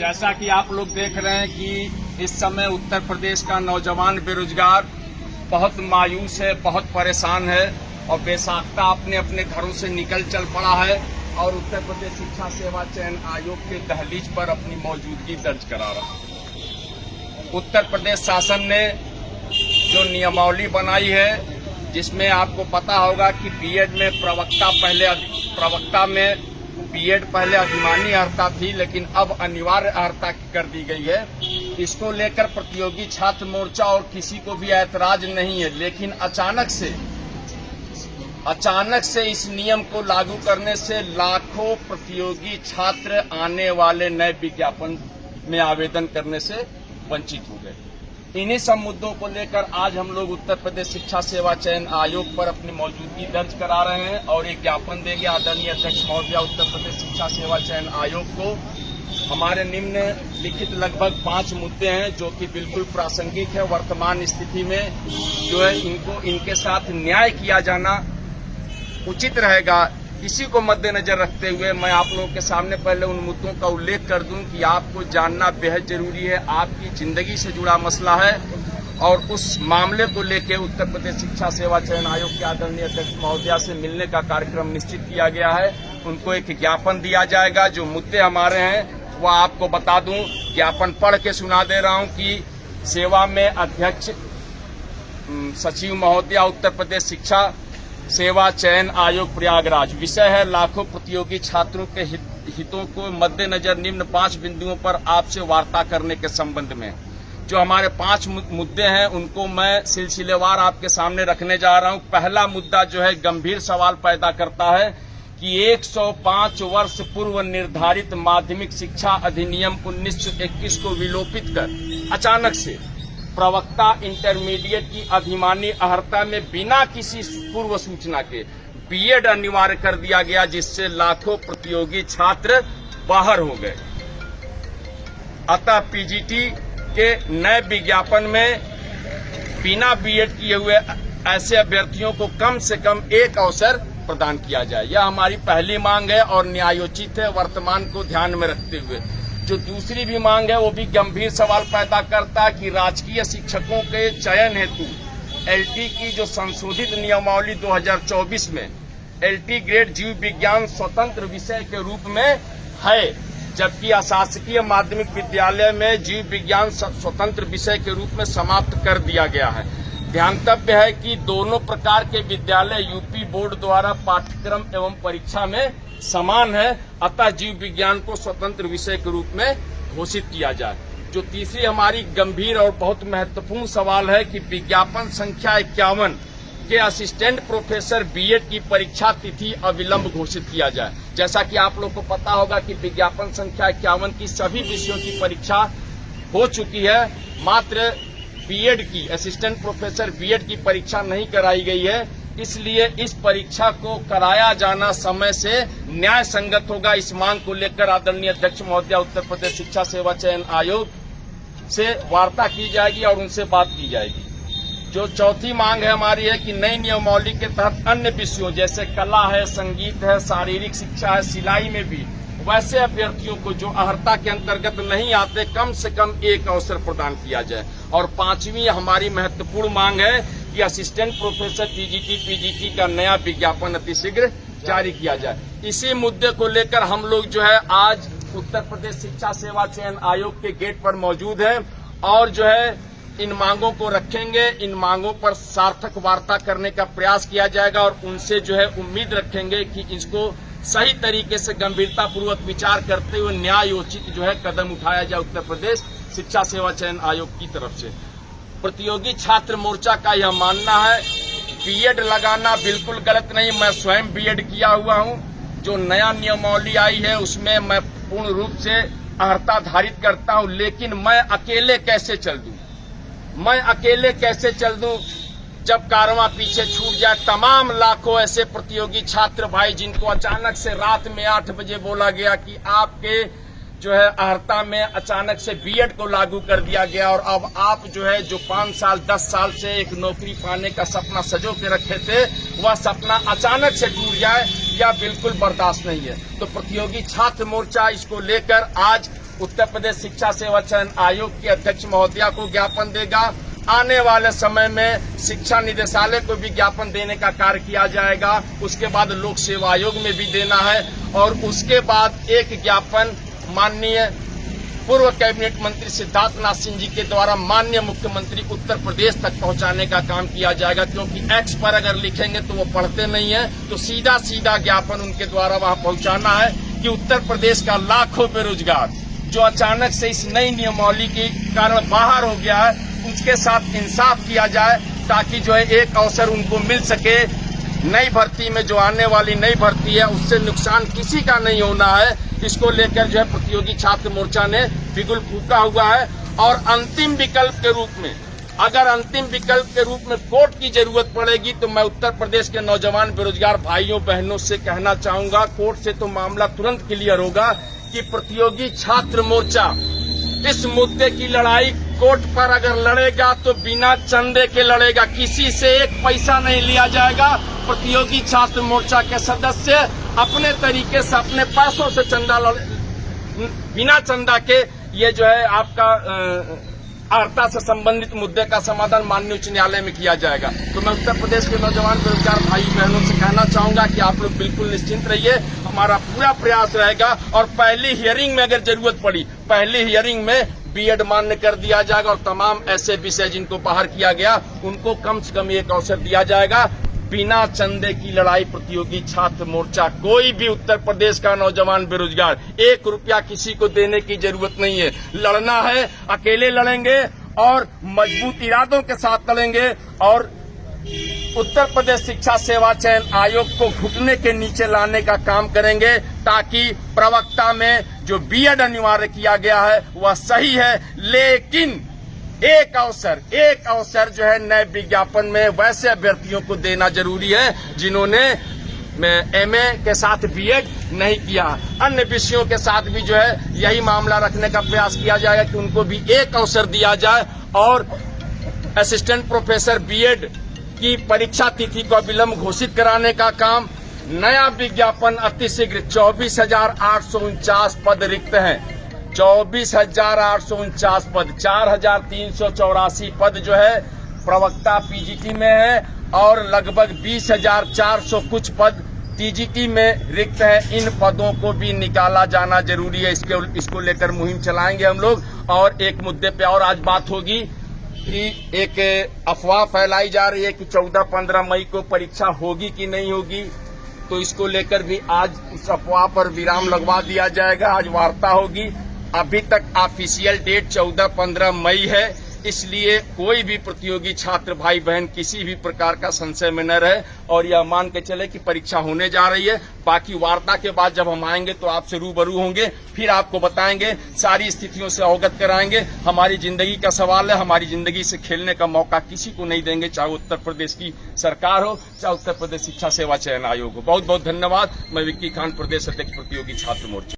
जैसा कि आप लोग देख रहे हैं कि इस समय उत्तर प्रदेश का नौजवान बेरोजगार बहुत मायूस है, बहुत परेशान है और बेसाख्ता अपने अपने घरों से निकल चल पड़ा है और उत्तर प्रदेश शिक्षा सेवा चयन आयोग के दहलीज पर अपनी मौजूदगी दर्ज करा रहा है। उत्तर प्रदेश शासन ने जो नियमावली बनाई है, जिसमें आपको पता होगा कि बीएड में प्रवक्ता में बीएड पहले अधिमानी अर्हता थी, लेकिन अब अनिवार्य अर्हता कर दी गई है। इसको लेकर प्रतियोगी छात्र मोर्चा और किसी को भी ऐतराज नहीं है, लेकिन अचानक से इस नियम को लागू करने से लाखों प्रतियोगी छात्र आने वाले नए विज्ञापन में आवेदन करने से वंचित हो गए। इन्हीं सब मुद्दों को लेकर आज हम लोग उत्तर प्रदेश शिक्षा सेवा चयन आयोग पर अपनी मौजूदगी दर्ज करा रहे हैं और एक ज्ञापन देंगे आदरणीय अध्यक्ष महोदया उत्तर प्रदेश शिक्षा सेवा चयन आयोग को। हमारे निम्न लिखित लगभग 5 मुद्दे हैं जो कि बिल्कुल प्रासंगिक है। वर्तमान स्थिति में जो है इनके साथ न्याय किया जाना उचित रहेगा। इसी को मद्देनजर रखते हुए मैं आप लोगों के सामने पहले उन मुद्दों का उल्लेख कर दूं कि आपको जानना बेहद जरूरी है। आपकी जिंदगी से जुड़ा मसला है और उस मामले को लेकर उत्तर प्रदेश शिक्षा सेवा चयन आयोग के आदरणीय अध्यक्ष महोदया से मिलने का कार्यक्रम निश्चित किया गया है। उनको एक ज्ञापन दिया जाएगा। जो मुद्दे हमारे हैं वह आपको बता दूं, ज्ञापन पढ़ के सुना दे रहा हूं कि सेवा में अध्यक्ष सचिव महोदया उत्तर प्रदेश शिक्षा सेवा चयन आयोग प्रयागराज। विषय है लाखों प्रतियोगी छात्रों के हितों को मद्देनजर निम्न 5 बिंदुओं पर आपसे वार्ता करने के संबंध में। जो हमारे 5 मुद्दे हैं उनको मैं सिलसिलेवार आपके सामने रखने जा रहा हूं। पहला मुद्दा जो है गंभीर सवाल पैदा करता है कि 105 वर्ष पूर्व निर्धारित माध्यमिक शिक्षा अधिनियम 1921 को विलोपित कर अचानक से प्रवक्ता इंटरमीडिएट की अधिमानी अर्हता में बिना किसी पूर्व सूचना के बीएड अनिवार्य कर दिया गया, जिससे लाखों प्रतियोगी छात्र बाहर हो गए। अतः पीजीटी के नए विज्ञापन में बिना बीएड किए हुए ऐसे अभ्यर्थियों को कम से कम एक अवसर प्रदान किया जाए। यह हमारी पहली मांग है और न्यायोचित है वर्तमान को ध्यान में रखते हुए। जो दूसरी भी मांग है वो भी गंभीर सवाल पैदा करता है कि राजकीय शिक्षकों के चयन हेतु एलटी की जो संशोधित नियमावली 2024 में एलटी ग्रेड जीव विज्ञान स्वतंत्र विषय के रूप में है, जबकि अशासकीय माध्यमिक विद्यालय में जीव विज्ञान स्वतंत्र विषय के रूप में समाप्त कर दिया गया है। ध्यातव्य है कि दोनों प्रकार के विद्यालय यूपी बोर्ड द्वारा पाठ्यक्रम एवं परीक्षा में समान है, अतः जीव विज्ञान को स्वतंत्र विषय के रूप में घोषित किया जाए। जो तीसरी हमारी गंभीर और बहुत महत्वपूर्ण सवाल है कि विज्ञापन संख्या 51 के असिस्टेंट प्रोफेसर बीएड की परीक्षा तिथि अविलंब घोषित किया जाए। जैसा कि आप लोग को पता होगा कि विज्ञापन संख्या 51 की सभी विषयों की परीक्षा हो चुकी है, मात्र बीएड की असिस्टेंट प्रोफेसर बीएड की परीक्षा नहीं कराई गई है। इसलिए इस परीक्षा को कराया जाना समय से न्याय संगत होगा। इस मांग को लेकर आदरणीय अध्यक्ष महोदया उत्तर प्रदेश शिक्षा सेवा चयन आयोग से वार्ता की जाएगी और उनसे बात की जाएगी। जो चौथी मांग है हमारी है कि नई नियमावली के तहत अन्य विषयों जैसे कला है, संगीत है, शारीरिक शिक्षा है, सिलाई में भी वैसे अभ्यर्थियों को जो अर्हता के अंतर्गत नहीं आते कम से कम एक अवसर प्रदान किया जाए। और 5वीं हमारी महत्वपूर्ण मांग है कि असिस्टेंट प्रोफेसर पीजीटी का नया विज्ञापन अतिशीघ्र जारी किया जाए। इसी मुद्दे को लेकर हम लोग जो है आज उत्तर प्रदेश शिक्षा सेवा चयन आयोग के गेट पर मौजूद हैं और जो है इन मांगों को रखेंगे। इन मांगों पर सार्थक वार्ता करने का प्रयास किया जाएगा और उनसे जो है उम्मीद रखेंगे कि इसको सही तरीके से गंभीरता पूर्वक विचार करते हुए न्यायोचित जो है कदम उठाया जाए उत्तर प्रदेश शिक्षा सेवा चयन आयोग की तरफ से। प्रतियोगी छात्र मोर्चा का यह मानना है बीएड लगाना बिल्कुल गलत नहीं। मैं स्वयं बीएड किया हुआ हूं। जो नया नियमावली आई है उसमें मैं पूर्ण रूप से अर्हता धारित करता हूं, लेकिन मैं अकेले कैसे चल दूं जब कारवां पीछे छूट जाए। तमाम लाखों ऐसे प्रतियोगी छात्र भाई जिनको अचानक से रात में 8 बजे बोला गया कि आपके जो है अर्हता में अचानक से बीएड को लागू कर दिया गया और अब आप जो है जो 5 साल 10 साल से एक नौकरी पाने का सपना सजो के रखे थे वह सपना अचानक से टूट जाए, यह बिल्कुल बर्दाश्त नहीं है। तो प्रतियोगी छात्र मोर्चा इसको लेकर आज उत्तर प्रदेश शिक्षा सेवा चयन आयोग के अध्यक्ष महोदया को ज्ञापन देगा। आने वाले समय में शिक्षा निदेशालय को भी ज्ञापन देने का कार्य किया जाएगा। उसके बाद लोक सेवा आयोग में भी देना है और उसके बाद एक ज्ञापन माननीय पूर्व कैबिनेट मंत्री सिद्धार्थ नाथ सिंह जी के द्वारा माननीय मुख्यमंत्री उत्तर प्रदेश तक पहुंचाने का काम किया जाएगा, क्योंकि एक्स पर अगर लिखेंगे तो वो पढ़ते नहीं है, तो सीधा सीधा ज्ञापन उनके द्वारा वहां पहुंचाना है कि उत्तर प्रदेश का लाखों बेरोजगार जो अचानक से इस नई नियमावली के कारण बाहर हो गया है, उसके साथ इंसाफ किया जाए ताकि जो है एक अवसर उनको मिल सके। नई भर्ती में जो आने वाली नई भर्ती है उससे नुकसान किसी का नहीं होना है, इसको लेकर जो है प्रतियोगी छात्र मोर्चा ने बिगुल फूंका हुआ है। और अंतिम विकल्प के रूप में, अगर अंतिम विकल्प के रूप में कोर्ट की जरूरत पड़ेगी तो मैं उत्तर प्रदेश के नौजवान बेरोजगार भाइयों बहनों से कहना चाहूंगा, कोर्ट से तो मामला तुरंत क्लियर होगा कि प्रतियोगी छात्र मोर्चा इस मुद्दे की लड़ाई कोर्ट पर अगर लड़ेगा तो बिना चंदे के लड़ेगा, किसी से एक पैसा नहीं लिया जाएगा। प्रतियोगी छात्र मोर्चा के सदस्य अपने तरीके से अपने पैसों से चंदा बिना चंदा के ये जो है आपका अर्हता से संबंधित मुद्दे का समाधान माननीय उच्च न्यायालय में किया जाएगा। तो मैं उत्तर प्रदेश के नौजवान बेरोजगार भाई बहनों से कहना चाहूंगा कि आप लोग बिल्कुल निश्चिंत रहिए, हमारा पूरा प्रयास रहेगा और पहली हियरिंग में अगर जरूरत पड़ी, पहली हियरिंग में बीएड मान्य कर दिया जाएगा और तमाम ऐसे विषय जिनको बाहर किया गया उनको कम से कम एक अवसर दिया जाएगा। बिना चंदे की लड़ाई प्रतियोगी छात्र मोर्चा, कोई भी उत्तर प्रदेश का नौजवान बेरोजगार 1 रुपया किसी को देने की जरूरत नहीं है। लड़ना है अकेले लड़ेंगे और मजबूत इरादों के साथ लड़ेंगे और उत्तर प्रदेश शिक्षा सेवा चयन आयोग को घुटने के नीचे लाने का काम करेंगे ताकि प्रवक्ता में जो बीएड अनिवार्य किया गया है वह सही है, लेकिन एक अवसर जो है नए विज्ञापन में वैसे अभ्यर्थियों को देना जरूरी है जिन्होंने एमए के साथ बीएड नहीं किया। अन्य विषयों के साथ भी जो है यही मामला रखने का प्रयास किया जाएगा कि उनको भी एक अवसर दिया जाए और असिस्टेंट प्रोफेसर बीएड की परीक्षा तिथि को विलंब घोषित कराने का काम। नया विज्ञापन अतिशीघ्र 24,849 पद रिक्त हैं, 24,849 पद, 4,384 पद जो है प्रवक्ता पीजीटी में है और लगभग 20,400 कुछ पद टीजीटी में रिक्त है। इन पदों को भी निकाला जाना जरूरी है, इसको लेकर मुहिम चलाएंगे हम लोग। और एक मुद्दे पे और आज बात होगी कि एक अफवाह फैलाई जा रही है कि 14-15 मई को परीक्षा होगी कि नहीं होगी, तो इसको लेकर भी आज उस अफवाह पर विराम लगवा दिया जाएगा। आज वार्ता होगी, अभी तक ऑफिशियल डेट 14-15 मई है, इसलिए कोई भी प्रतियोगी छात्र भाई बहन किसी भी प्रकार का संशय में न रहे और यह मान के चले कि परीक्षा होने जा रही है। बाकी वार्ता के बाद जब हम आएंगे तो आपसे रूबरू होंगे, फिर आपको बताएंगे, सारी स्थितियों से अवगत कराएंगे। हमारी जिंदगी का सवाल है, हमारी जिंदगी से खेलने का मौका किसी को नहीं देंगे, चाहे उत्तर प्रदेश की सरकार हो, चाहे उत्तर प्रदेश शिक्षा सेवा चयन आयोग हो। बहुत बहुत धन्यवाद। मैं विक्की खान, प्रदेश अध्यक्ष प्रतियोगी छात्र मोर्चा।